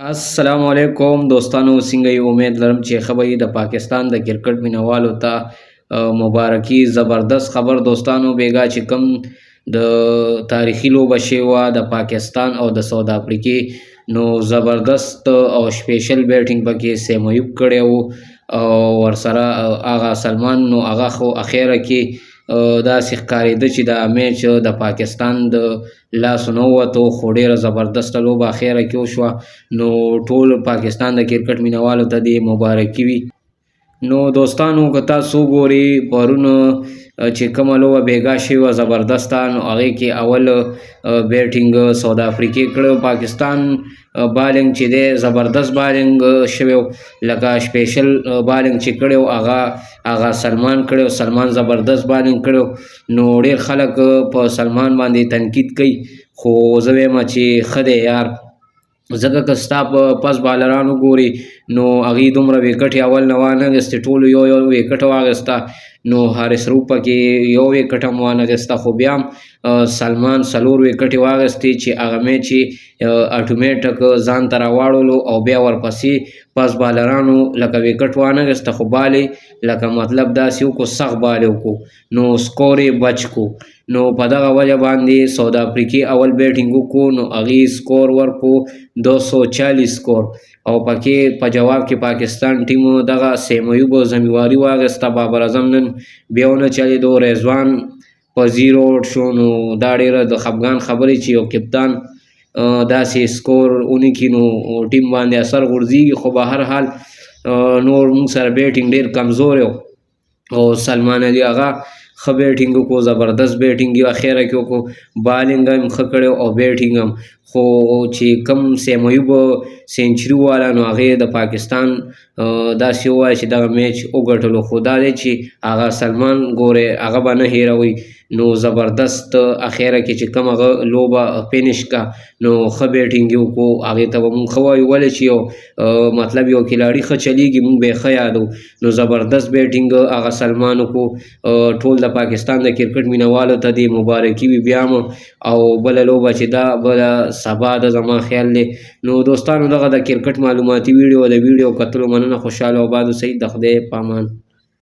السلام علیکم دوستانو، څنګه یو؟ امید لرم چې ښه به یې. د پاکستان د کرکټ مینوالو ته مبارکي. زبردست خبر دوستانو، بیګا چې کوم د تاریخي لوبه شوې وه د پاکستان او د ساوث افریقې، نو زبردست او سپیشل بیټینګ پکې سیم ایوب کړی و او ورسره هغه سلمان. نو هغه خو اخیره کې داسې ښکارېده چې دا میچ د پاکستان د لاسو نه ووتو، خو ډېره زبردسته لوبه اخیره کې وشوه. نو ټول پاکستان د کرکټ مینوالو ته دې مبارکي وي. نو دوستانو که تاسو وګورئ پرون چې کومه لوبه بیګا شوې وه زبردسته، نو هغې کې اول بیټینګ ساوث افریقې کړی. پاکستان بالنګ چې دی زبردست بالنګ شوی و، لکه سپیشل بالنګ چې کړی و هغه سلمان کړی و. سلمان زبردست بالنګ کړی و. نو ډېر خلک په سلمان باندې تنقید کوي، خو زه وایم چې ښه دی یار، ځکه که ستا په پس بالران وګوري نو هغې دومره وکټې اول نه وانخېستې، ټولو یو یو وکټه واخېسته. نو حارس روف پکې یو وکټ هم وانخېسته، خو بیا هم سلمان 4 وکټې واخېستې چې هغه میچ یې اټومیټک ځان ته راواړولو. او بیا ورپسې پس بالرانو لکه وکټ وانخېسته، خو بال یې لکه مطلب داسې وکړو، سخت بال یې وکړو، نو سکور یې بچ کړو. نو په دغه وجه باندې ساوث افریقې اول بیټینګ وکړو، نو هغې سکور ورکړو 240 سکور. او پکې په جواب کې پاکستان ټیم دغه سیم ایوب ذمہواري واخېسته. بابر اعظم نن بیا ونه چلېدو، رضوان په 0 آوټ شو. نو دا ډېره د خفګان خبرې چې یو کپتان داسې سکور ونکړي نو ټیم باندې اثر غورځېږي. خو به هر حال نور موږ سره بیټینګ ډېر کمزوری و، او سلمان علي هغه ښه بیټینګ وکړو، زبردست بیټینګ یې اخیره کې وکړو. بالنګ هم ښه کړی او بیټینګ هم. خو چې کوم سیم ایوب سینچري وواله نو هغې د پاکستان داسې ووایه چې دغه میچ وګټلو. خو دا دی چې هغه سلمان ګورئ هغه به نه هېروئ. نو زبردست اخیره کې چې کوم هغه لوبه فینش کا، نو ښه بیټینګ یې وکړو. هغې ته به مونږ ښه وایو، ولې چې یو مطلب یو کلاړي ښه چلیږي مونږ به یې ښه یادو. نو زبردست بیټینګ هغه سلمان وکړو. ټول د پاکستان د کرکټ مینوالو ته دې مبارکي وي. بیا هم او بله لوبه چې دا بله سبا ده زما خیال دی. نو دوستانو دغه د کرکټ معلوماتي ویډیو د ویډیو کتلو مننه. خوشحاله او آباد اوسئ. د خدای په امان.